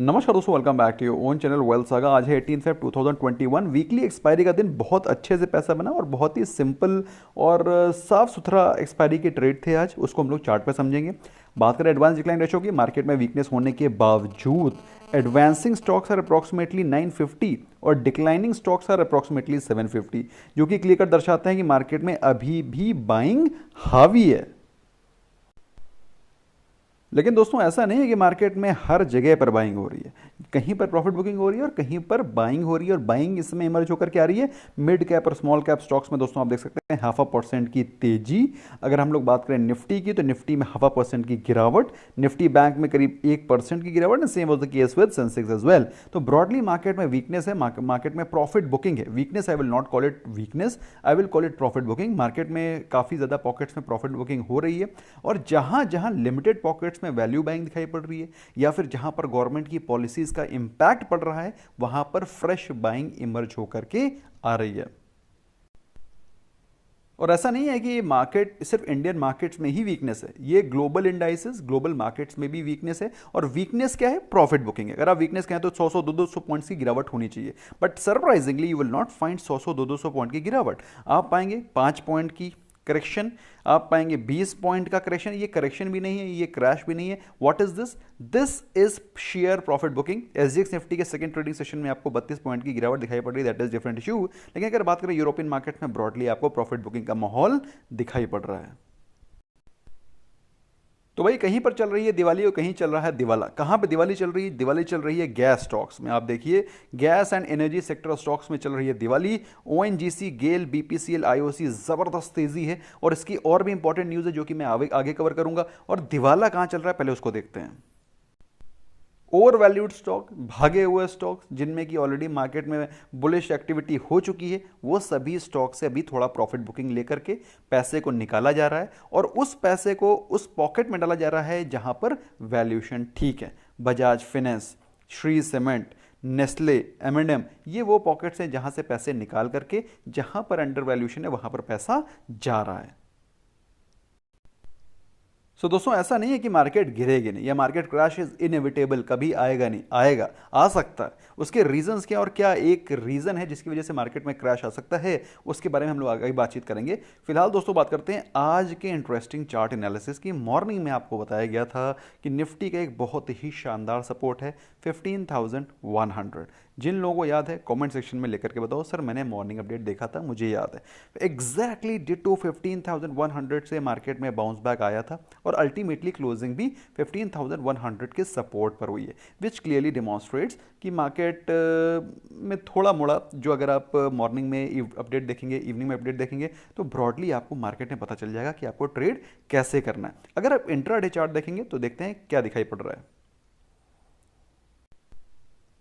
नमस्कार दोस्तों, welcome back to your own channel wealth saga. आज है 18 फेब 2021, वीकली एक्सपायरी का दिन। बहुत अच्छे से पैसा बना और बहुत ही सिंपल और साफ सुथरा एक्सपायरी के ट्रेड थे आज। उसको हम लोग चार्ट पे समझेंगे। बात करें एडवांस डिक्लाइन रेशो की, मार्केट में वीकनेस होने के बावजूद एडवांसिंग स्टॉक्स आर अप्रॉक्सीमेटली 950 और डिक्लाइनिंग स्टॉक्स आर अप्रॉक्सीमेटली 750, जो कि क्लियर कट दर्शाते हैं कि मार्केट में अभी भी बाइंग हावी है। लेकिन दोस्तों ऐसा नहीं है कि मार्केट में हर जगह पर बाइंग हो रही है। कहीं पर प्रॉफिट बुकिंग हो रही है और कहीं पर बाइंग हो रही है। और बाइंग इसमें इमर्ज होकर के आ रही है मिड कैप और स्मॉल कैप स्टॉक्स में। दोस्तों आप देख सकते हैं 0.5% की तेजी। अगर हम लोग बात करें निफ्टी की, तो निफ्टी में 0.5% की गिरावट, निफ्टी बैंक में करीब 1% की गिरावट। Same was the case with Sensex as well. तो ब्रॉडली मार्केट में वीकनेस है, मार्केट में प्रॉफिट बुकिंग है। Weakness I will not call it weakness, I will call it profit booking. Market में काफी ज्यादा पॉकेट्स में प्रॉफिट बुकिंग हो रही है और जहां जहां लिमिटेड पॉकेट्स में वैल्यू बाइंग दिखाई पड़ रही है या फिर जहां पर गवर्नमेंट की पॉलिसीज का इंपैक्ट पड़ रहा है, वहां पर फ्रेश बाइंग इमर्ज होकर के आ रही है। और ऐसा नहीं है कि ये मार्केट सिर्फ इंडियन मार्केट्स में ही वीकनेस है, ये ग्लोबल इंडाइसेस, ग्लोबल मार्केट्स में भी वीकनेस है। और वीकनेस क्या है? प्रॉफिट बुकिंग है। अगर आप वीकनेस कहें तो 100 200 पॉइंट्स की गिरावट होनी चाहिए, but surprisingly you will not find 100 200 point की गिरावट। आप पाएंगे 5 पॉइंट की करेक्शन, आप पाएंगे 20 पॉइंट का करेक्शन। ये करेक्शन भी नहीं है, ये क्रैश भी नहीं है। What is this? This is share profit booking. SGX Nifty के सेकंड ट्रेडिंग सेशन में आपको 32 पॉइंट की गिरावट दिखाई पड़ रही है, दैट इज डिफरेंट इशू। लेकिन अगर बात करें यूरोपियन मार्केट में, ब्रॉडली आपको प्रॉफिट बुकिंग का माहौल दिखाई पड़ रहा है। तो भाई कहीं पर चल रही है दिवाली और कहीं चल रहा है दिवाला। कहां पे दिवाली चल रही है? दिवाली चल रही है गैस स्टॉक्स में। आप देखिए gas and energy sector stocks में चल रही है दिवाली। ओएनजीसी, गेल, बीपीसीएल, आईओसी, जबरदस्त तेजी है। और इसकी और भी इंपॉर्टेंट न्यूज है जो कि मैं आगे कवर करूंगा। और दिवाला कहां चल रहा है पहले उसको देखते हैं। ओवर वैल्यूड स्टॉक, भागे हुए स्टॉक्स जिनमें कि ऑलरेडी मार्केट में बुलिश एक्टिविटी हो चुकी है, वो सभी स्टॉक से अभी थोड़ा प्रॉफिट बुकिंग लेकर के पैसे को निकाला जा रहा है और उस पैसे को उस पॉकेट में डाला जा रहा है जहां पर वैल्यूएशन ठीक है। Bajaj Finance, Shri Cement, Nestle, एम&एम, ये वो पॉकेट्स हैं जहां से पैसे निकाल करके जहां पर अंडर वैल्यूएशन है वहां पर पैसा जा रहा है। सो दोस्तों ऐसा नहीं है कि मार्केट गिरेगी नहीं या मार्केट क्रैश इज इनएविटेबल, कभी आएगा नहीं, आएगा, आ सकता है। उसके रीजंस क्या और क्या एक रीजन है जिसकी वजह से मार्केट में क्रैश आ सकता है, उसके बारे में हम लोग आगे बातचीत करेंगे। फिलहाल दोस्तों बात करते हैं आज के इंटरेस्टिंग चार्ट एनालिसिस की। मॉर्निंग में आपको बताया गया था कि निफ्टी का एक बहुत ही शानदार सपोर्ट है 15,100। जिन लोगों को याद है कमेंट सेक्शन में लेकर के बताओ, सर मैंने मॉर्निंग अपडेट देखा था, मुझे याद है। एग्जैक्टली डिटो 15,100 से मार्केट में बाउंस बैक आया था और अल्टीमेटली क्लोजिंग भी 15,100 के सपोर्ट पर हुई है, विच क्लियरली डिमॉन्स्ट्रेट्स कि मार्केट में थोड़ा मोड़ा जो, अगर आप मॉर्निंग में अपडेट देखेंगे, इवनिंग में अपडेट देखेंगे, तो ब्रॉडली आपको मार्केट में पता चल जाएगा कि आपको ट्रेड कैसे करना है। अगर आप इंट्राडे चार्ट देखेंगे तो देखते हैं क्या दिखाई पड़ रहा है।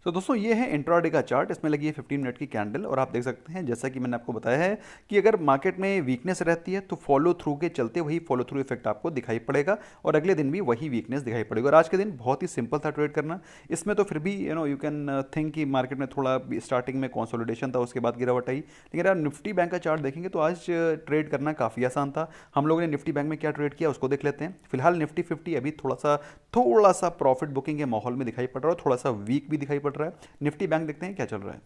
तो दोस्तों ये है इंट्राडे का चार्ट। इसमें लगी है 15 मिनट की कैंडल और आप देख सकते हैं जैसा कि मैंने आपको बताया है कि अगर मार्केट में वीकनेस रहती है तो फॉलो थ्रू के चलते वही फॉलो थ्रू इफेक्ट आपको दिखाई पड़ेगा और अगले दिन भी वही वीकनेस दिखाई पड़ेगा। और आज के दिन बहुत ही सिंपल था ट्रेड करना। इसमें तो फिर भी यू कैन थिंक कि मार्केट में थोड़ा स्टार्टिंग में कंसोलिडेशन था, उसके बाद गिरावट आई। लेकिन अगर निफ्टी बैंक का चार्ट देखेंगे तो आज ट्रेड करना काफ़ी आसान था। हम लोगों ने निफ्टी बैंक में क्या ट्रेड किया उसको देख लेते हैं। फिलहाल निफ्टी 50 अभी थोड़ा सा प्रॉफिट बुकिंग के माहौल में दिखाई पड़ रहा है, थोड़ा सा वीक भी दिखाई पड़ रहा है। निफ्टी बैंक देखते हैं क्या चल रहा है।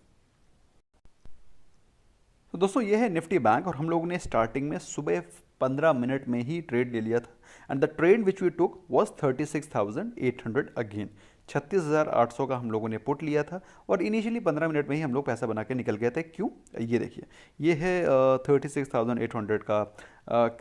तो दोस्तों ये है निफ्टी बैंक और हम लोगों ने स्टार्टिंग में सुबह 15 मिनट में ही ट्रेड ले लिया था and the trade which we took was 36,800 again. 36,800 का हम लोगों ने पुट लिया था और इनिशियली 15 मिनट में ही हम लोग पैसा बना के निकल गए थे। क्यों? ये देखिए, ये है 36,800 का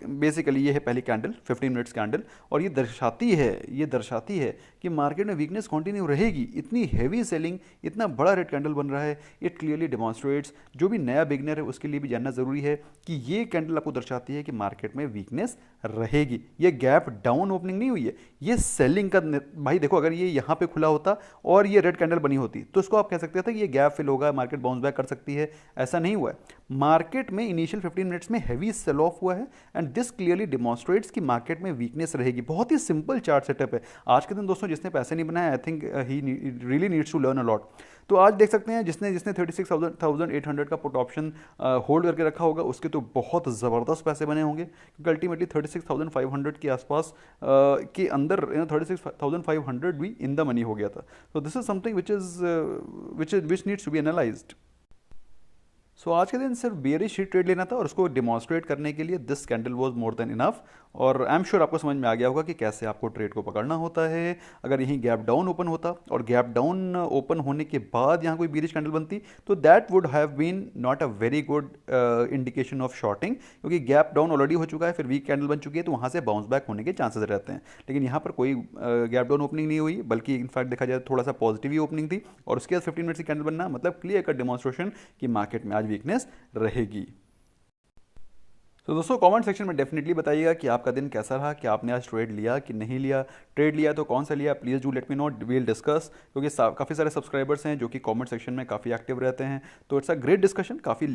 बेसिकली ये है पहली कैंडल, 15 मिनट्स कैंडल। और ये दर्शाती है कि मार्केट में वीकनेस कंटिन्यू रहेगी। इतनी हैवी सेलिंग, इतना बड़ा रेड कैंडल बन रहा है, इट क्लियरली डिमॉन्स्ट्रेट्स, जो भी नया बिगनर है उसके लिए भी जानना जरूरी है कि ये कैंडल आपको दर्शाती है कि मार्केट में वीकनेस रहेगी। ये गैप डाउन ओपनिंग नहीं हुई है, ये सेलिंग का। भाई देखो, अगर ये यहाँ पे खुला होता और ये रेड कैंडल बनी होती तो इसको आप कह सकते थे कि ये गैप फिल होगा, मार्केट बाउंस बैक कर सकती है। ऐसा नहीं हुआ है। मार्केट में इनिशियल 15 मिनट्स में हैवी सेल ऑफ हुआ है एंड दिस क्लियरली डिमॉन्स्ट्रेट्स कि मार्केट में वीकनेस रहेगी। बहुत ही सिंपल चार्ट सेटअप है। आज के दिन दोस्तों जिसने पैसे नहीं बनाया, I think he really needs to learn a lot. तो आज देख सकते हैं जिसने 36,800 का पुट ऑप्शन होल्ड करके रखा होगा उसके तो बहुत ज़बरदस्त पैसे बने होंगे, क्योंकि अल्टीमेटली 36,500 के आसपास के अंदर 36,500 भी इन द मनी हो गया था। तो this is something which needs to be analysed. So आज के दिन सिर्फ बेयरिश ही ट्रेड लेना था और उसको डिमॉन्स्ट्रेट करने के लिए this candle was more than enough. और आई एम श्योर आपको समझ में आ गया होगा कि कैसे आपको ट्रेड को पकड़ना होता है। अगर यहीं गैप डाउन ओपन होता और गैप डाउन ओपन होने के बाद यहाँ कोई बेयरिश कैंडल बनती तो that would have been not a very good indication of shorting, क्योंकि गैप डाउन ऑलरेडी हो चुका है, फिर वीक कैंडल बन चुकी है, तो वहाँ से बाउंस बैक होने के चांसेस रहते हैं। लेकिन यहाँ पर कोई गैप डाउन ओपनिंग नहीं हुई, बल्कि इनफैक्ट देखा जाए थोड़ा सा पॉजिटिव ही ओपनिंग थी और उसके बाद 15 मिनट्स की कैंडल बनना मतलब क्लियर कट डिमॉन्स्ट्रेशन कि मार्केट में आज वीकनेस रहेगी। तो दोस्तों कमेंट सेक्शन में डेफिनेटली बताइएगा कि आपका दिन कैसा रहा, कि आपने आज ट्रेड लिया कि नहीं लिया, ट्रेड लिया तो कौन सा लिया, please do let me know, we'll discuss. क्योंकि काफ़ी सारे सब्सक्राइबर्स हैं जो कि कमेंट सेक्शन में काफ़ी एक्टिव रहते हैं, तो इट्स अ ग्रेट डिस्कशन, काफ़ी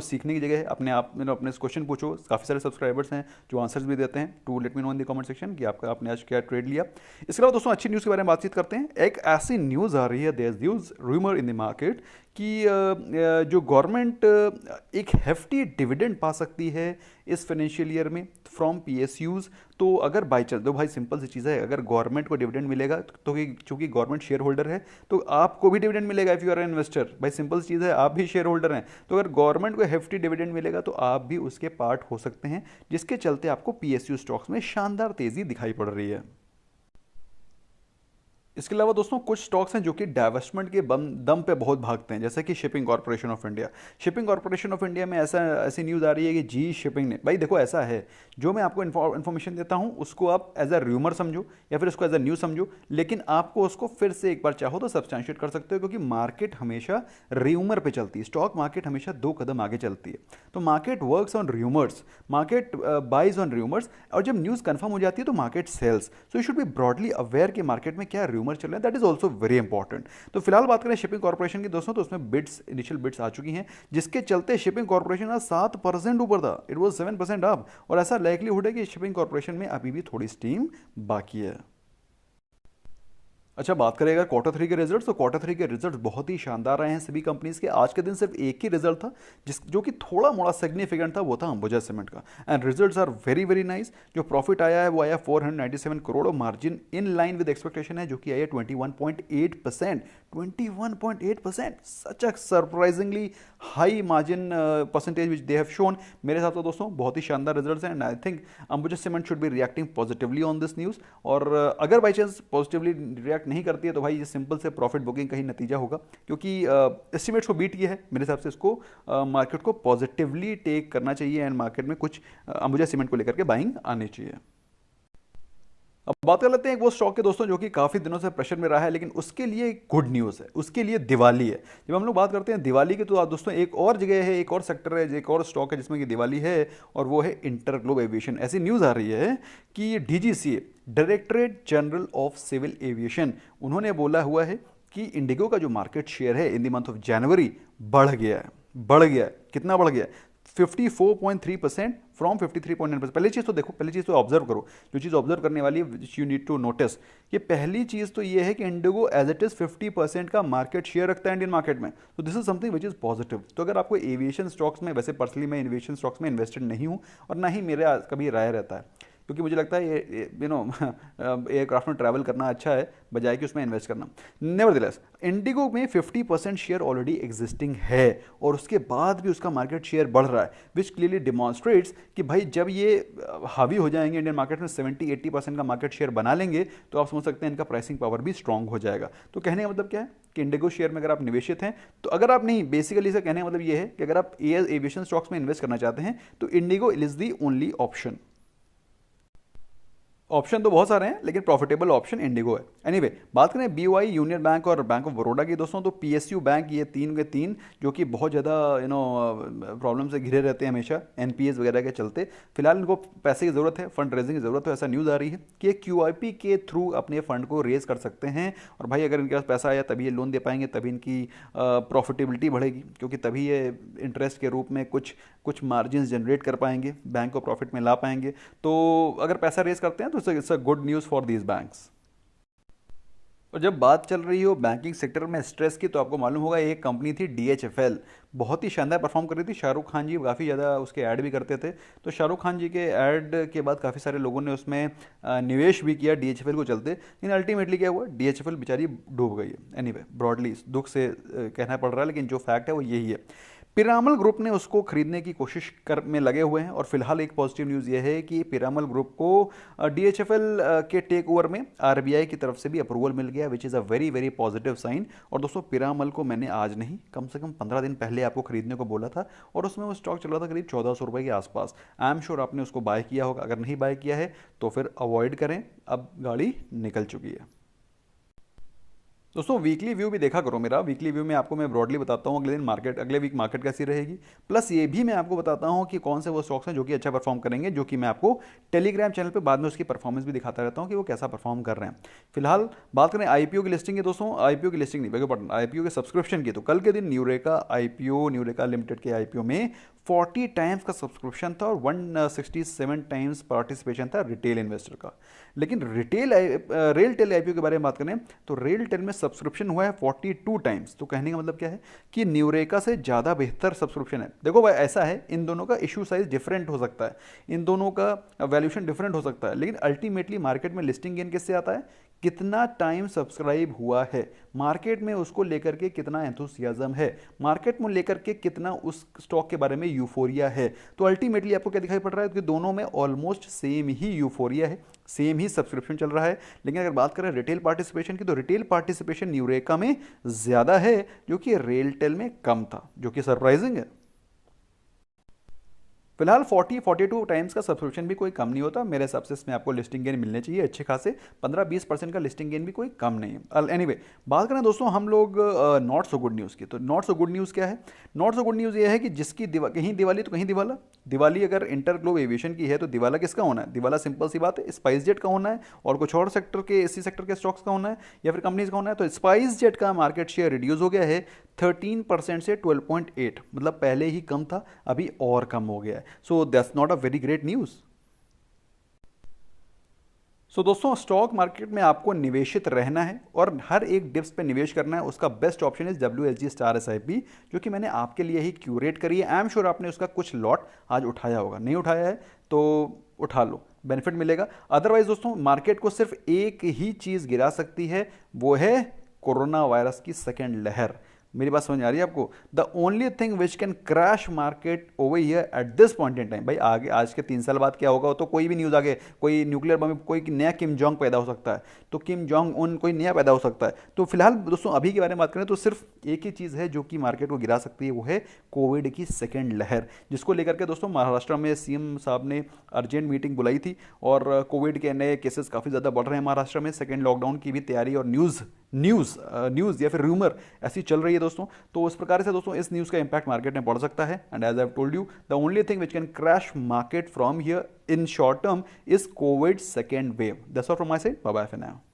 सीखने की जगह है। अपने आप अपने क्वेश्चन पूछो, काफ़ी सारे सब्सक्राइबर्स हैं जो आंसर्स भी देते हैं। Do let me know in the comment section कि आपने आज क्या ट्रेड लिया। इसके अलावा दोस्तों अच्छी न्यूज़ के बारे में बातचीत करते हैं। एक ऐसी न्यूज़ आ रही है, there is news rumour in the market कि जो गवर्नमेंट एक हेफ्टी डिविडेंड पा सकती है इस फाइनेंशियल ईयर में फ्रॉम पीएसयूज। तो अगर बाई चांस, तो भाई सिंपल सी चीज़ है, अगर गवर्नमेंट को डिविडेंड मिलेगा तो चूंकि गवर्नमेंट शेयर होल्डर है तो आपको भी डिविडेंड मिलेगा if you are an investor. भाई सिंपल चीज़ है, आप भी शेयर होल्डर हैं, तो अगर गवर्नमेंट को हेफ्टी डिविडेंड मिलेगा तो आप भी उसके पार्ट हो सकते हैं, जिसके चलते आपको पीएसयू स्टॉक्स में शानदार तेज़ी दिखाई पड़ रही है। इसके अलावा दोस्तों कुछ स्टॉक्स हैं जो कि डाइवेस्टमेंट के दम पे बहुत भागते हैं, जैसे कि shipping corporation of India. Shipping corporation of India में ऐसी न्यूज़ आ रही है कि जी शिपिंग ने, भाई देखो ऐसा है, जो मैं आपको इन्फॉर्मेशन देता हूं उसको आप एज अ र्यूमर समझो या फिर उसको एज अ न्यूज़ समझो, लेकिन आपको उसको फिर से एक बार चाहो तो सब्सटैंशिएट कर सकते हो, क्योंकि मार्केट हमेशा र्यूमर पे चलती है, स्टॉक मार्केट हमेशा 2 कदम आगे चलती है। तो market works on rumours, market buys on rumours, और जब न्यूज़ कंफर्म हो जाती है तो market sells. So you should be broadly aware कि मार्केट में क्या र्यूमर चल रहा है, that is also very important. तो फिलहाल बात करें शिपिंग कॉर्पोरेशन की दोस्तों, तो उसमें बिड्स, इनिशियल बिड्स आ चुकी हैं, जिसके चलते शिपिंग कॉर्पोरेशन आज 7% ऊपर था, इट वाज 7% अप, और ऐसा लाइकलीहुड है कि शिपिंग कॉर्पोरेशन में अभी भी थोड़ी स्टीम बाकी है। अच्छा, बात करें अगर क्वार्टर 3 के रिजल्ट्स, तो क्वार्टर 3 के रिजल्ट्स बहुत ही शानदार रहे हैं सभी कंपनीज के। आज के दिन सिर्फ एक ही रिजल्ट था जो कि थोड़ा मोड़ा सिग्निफिकेंट था, वो था अंबुजा सीमेंट का, and results are very very nice. जो प्रॉफिट आया है वो आया 497 करोड़, और margin in line with expectation है जो कि आया 21.8%। 21.8%, such a surprisingly high margin percentage which they have shown. मेरे हिसाब से दोस्तों बहुत ही शानदार रिजल्ट्स हैं, and I think Ambuja Cement should be reacting positively on this news. और अगर बाई चांस पॉजिटिवली रिएक्ट नहीं करती है तो भाई ये सिंपल से प्रॉफिट बुकिंग का ही नतीजा होगा, क्योंकि एस्टिमेट्स को बीट किया है। मेरे हिसाब से इसको मार्केट को पॉजिटिवली टेक करना चाहिए, एंड मार्केट में कुछ अंबुजा सीमेंट को लेकर के बाइंग आनी चाहिए। अब बात कर लेते हैं एक वो स्टॉक के दोस्तों जो कि काफ़ी दिनों से प्रेशर में रहा है, लेकिन उसके लिए एक गुड न्यूज़ है, उसके लिए दिवाली है। जब हम लोग बात करते हैं दिवाली की, तो दोस्तों एक और जगह है, एक और सेक्टर है, एक और स्टॉक है जिसमें कि दिवाली है, और वो है इंटरग्लोब एविएशन। ऐसी न्यूज़ आ रही है कि DGCA, directorate general of civil aviation, उन्होंने बोला हुआ है कि इंडिगो का जो मार्केट शेयर है in the month of January बढ़ गया है। बढ़ गया है, कितना बढ़ गया है? 54.3% फ्रॉम 53.9%। पहली चीज़ तो देखो, पहली चीज़ तो ऑब्जर्व करो, जो चीज़ ऑब्जर्व करने वाली है, यू नीड टू नोटिस, कि पहली चीज़ तो ये है कि इंडिगो एज इट इज़ 50% का मार्केट शेयर रखता है इंडियन मार्केट में। तो this is something which is positive. तो अगर आपको एविएशन स्टॉक्स में, वैसे पर्सनली मैं एविएशन स्टॉक्स में इन्वेस्टेड नहीं हूँ, और ना ही मेरा कभी राय रहता है, क्योंकि मुझे लगता है एयरक्राफ्ट में ट्रैवल करना अच्छा है बजाय कि उसमें इन्वेस्ट करना। नेवरदिलेस इंडिगो में 50% शेयर ऑलरेडी एग्जिस्टिंग है, और उसके बाद भी उसका मार्केट शेयर बढ़ रहा है, विच क्लियरली डिमॉन्स्ट्रेट्स कि भाई जब ये हावी हो जाएंगे इंडियन मार्केट में, 70-80% का मार्केट शेयर बना लेंगे, तो आप समझ सकते हैं इनका प्राइसिंग पावर भी स्ट्रांग हो जाएगा। तो कहने का मतलब क्या है कि इंडिगो शेयर में अगर आप निवेशित हैं, तो अगर आप नहीं, बेसिकली से कहने का मतलब ये है कि अगर आप एविएशन स्टॉक्स में इन्वेस्ट करना चाहते हैं तो Indigo is the only option. Option तो बहुत सारे हैं, लेकिन प्रॉफिटेबल ऑप्शन इंडिगो है। एनीवे बात करें बीओआई, यूनियन बैंक और बैंक ऑफ बड़ौदा की दोस्तों, तो पीएसयू बैंक, ये तीन के तीन जो कि बहुत ज़्यादा प्रॉब्लम से घिरे रहते हैं हमेशा एनपीएस वगैरह के चलते। फिलहाल इनको पैसे की ज़रूरत है, फंड रेजिंग की ज़रूरत है। ऐसा न्यूज़ आ रही है कि क्यूआईपी के थ्रू अपने फंड को रेज कर सकते हैं, और भाई अगर इनके पास पैसा आया तभी ये लोन दे पाएंगे, तभी इनकी प्रॉफिटेबिलिटी बढ़ेगी, क्योंकि तभी ये इंटरेस्ट के रूप में कुछ कुछ मार्जिन जनरेट कर पाएंगे, बैंक को प्रॉफिट में ला पाएंगे। तो अगर पैसा रेज करते हैं तो it's a good news for these banks. और जब बात चल रही हो बैंकिंग सेक्टर में स्ट्रेस की, तो आपको मालूम होगा एक कंपनी थी डीएचएफएल, बहुत ही शानदार परफॉर्म कर रही थी। शाहरुख खान जी काफ़ी ज़्यादा उसके ऐड भी करते थे, तो शाहरुख खान जी के ऐड के बाद काफ़ी सारे लोगों ने उसमें निवेश भी किया डीएचएफएल को चलते, लेकिन अल्टीमेटली क्या हुआ, डीएचएफएल बेचारी डूब गई है। एनीवे ब्रॉडली दुख से कहना पड़ रहा है, लेकिन जो फैक्ट है वो यही है। पिरामल ग्रुप ने उसको खरीदने की कोशिश कर में लगे हुए हैं, और फिलहाल एक पॉजिटिव न्यूज़ ये है कि पिरामल ग्रुप को डीएचएफएल के टेक ओवर में आरबीआई की तरफ से भी अप्रूवल मिल गया, which is a very very positive sign. और दोस्तों पिरामल को मैंने आज नहीं, कम से कम 15 दिन पहले आपको खरीदने को बोला था, और उसमें वो स्टॉक चल रहा था करीब 1400 रुपये के आसपास। आई एम श्योर आपने उसको बाय किया होगा, अगर नहीं बाय किया है तो फिर अवॉइड करें, अब गाड़ी निकल चुकी है। दोस्तों वीकली व्यू भी देखा करो मेरा, वीकली व्यू में आपको मैं ब्रॉडली बताता हूँ अगले दिन मार्केट, अगले वीक मार्केट कैसी रहेगी, प्लस ये भी मैं आपको बताता हूँ कि कौन से वो स्टॉक्स हैं जो कि अच्छा परफॉर्म करेंगे, जो कि मैं आपको टेलीग्राम चैनल पे बाद में उसकी परफॉर्मेंस भी दिखाता रहता हूँ कि वो कैसा परफॉर्म कर रहे हैं। फिलहाल बात करें आईपीओ की लिस्टिंग की दोस्तों, आईपीओ की लिस्टिंग नहीं बल्कि आईपीओ के सब्सक्रिप्शन की, तो कल के दिन न्यूरेका आईपीओ, न्यूरेका लिमिटेड के आईपीओ में 40 टाइम्स का सब्सक्रिप्शन था और 167 टाइम्स पार्टिसिपेशन था रिटेल इन्वेस्टर का। लेकिन रेल टेल आईपीओ के बारे में बात करें तो रेल टेल में सब्सक्रिप्शन हुआ है 42 टाइम्स। तो कहने का मतलब क्या है कि न्यूरेका से ज़्यादा बेहतर सब्सक्रिप्शन है। देखो भाई ऐसा है, इन दोनों का इशू साइज डिफरेंट हो सकता है, इन दोनों का वैल्यूशन डिफरेंट हो सकता है, लेकिन अल्टीमेटली मार्केट में लिस्टिंग गेन किससे आता है, कितना टाइम सब्सक्राइब हुआ है, मार्केट में उसको लेकर के कितना एंथुसियाज्म है, मार्केट में लेकर के कितना उस स्टॉक के बारे में यूफोरिया है। तो अल्टीमेटली आपको क्या दिखाई पड़ रहा है कि दोनों में ऑलमोस्ट सेम ही यूफोरिया है, सेम ही सब्सक्रिप्शन चल रहा है। लेकिन अगर बात करें रिटेल पार्टिसिपेशन की, तो रिटेल पार्टिसिपेशन न्यूरेका में ज़्यादा है जो कि रेलटेल में कम था, जो कि सरप्राइजिंग है। फिलहाल 42 टाइम्स का सब्सक्रिप्शन भी कोई कम नहीं होता मेरे हिसाब से, इसमें आपको लिस्टिंग गेन मिलने चाहिए अच्छे खासे, 15-20% का लिस्टिंग गेन भी कोई कम नहीं है। एनीवे बात करें दोस्तों हम लोग नॉट सो गुड न्यूज़ की, तो नॉट सो गुड न्यूज़ क्या है, नॉट सो गुड न्यूज़ ये है कि जिसकी कहीं दिवाली तो कहीं दिवाला। दिवाली अगर इंटर ग्लोब एविएशन की है तो दिवाला किसका होना है, दिवाला सिंपल सी बात है स्पाइस जेट का होना है, और कुछ और सेक्टर के, इसी सेक्टर के स्टॉक्स का होना है या फिर कंपनीज का होना है। तो स्पाइस जेट का मार्केट शेयर रिड्यूस हो गया है 13% से 12.8, मतलब पहले ही कम था अभी और कम हो गया है। So that's not a very great news. So दोस्तों स्टॉक मार्केट में आपको निवेशित रहना है और हर एक डिप्स पे निवेश करना है, उसका best option is WSG star SIP, जो कि मैंने आपके लिए ही क्यूरेट करी है। आई एम श्योर आपने उसका कुछ लॉट आज उठाया होगा, नहीं उठाया है तो उठा लो, बेनिफिट मिलेगा। अदरवाइज दोस्तों मार्केट को सिर्फ एक ही चीज़ गिरा सकती है, वो है कोरोना वायरस की सेकेंड लहर। मेरी बात समझ आ रही है आपको, the only thing which can crash market over here at this point in time, भाई आगे आज के 3 साल बाद क्या होगा तो कोई भी न्यूज़ आगे, कोई न्यूक्लियर बम, कोई नया किम जोंग पैदा हो सकता है, तो किम जोंग उन कोई नया पैदा हो सकता है। तो फिलहाल दोस्तों अभी के बारे में बात करें तो सिर्फ एक ही चीज़ है जो कि मार्केट को गिरा सकती है, वो है कोविड की सेकेंड लहर, जिसको लेकर के दोस्तों महाराष्ट्र में CM साहब ने अर्जेंट मीटिंग बुलाई थी, और कोविड के नए केसेस काफ़ी ज़्यादा बढ़ रहे हैं महाराष्ट्र में, सेकेंड लॉकडाउन की भी तैयारी और न्यूज़ या फिर रूमर ऐसी चल रही है दोस्तों। तो उस प्रकार से दोस्तों इस न्यूज़ का इंपैक्ट मार्केट में पड़ सकता है, and as I have told you the only thing which can crash market from here in short term is COVID second wave. That's all from my side, bye bye for now.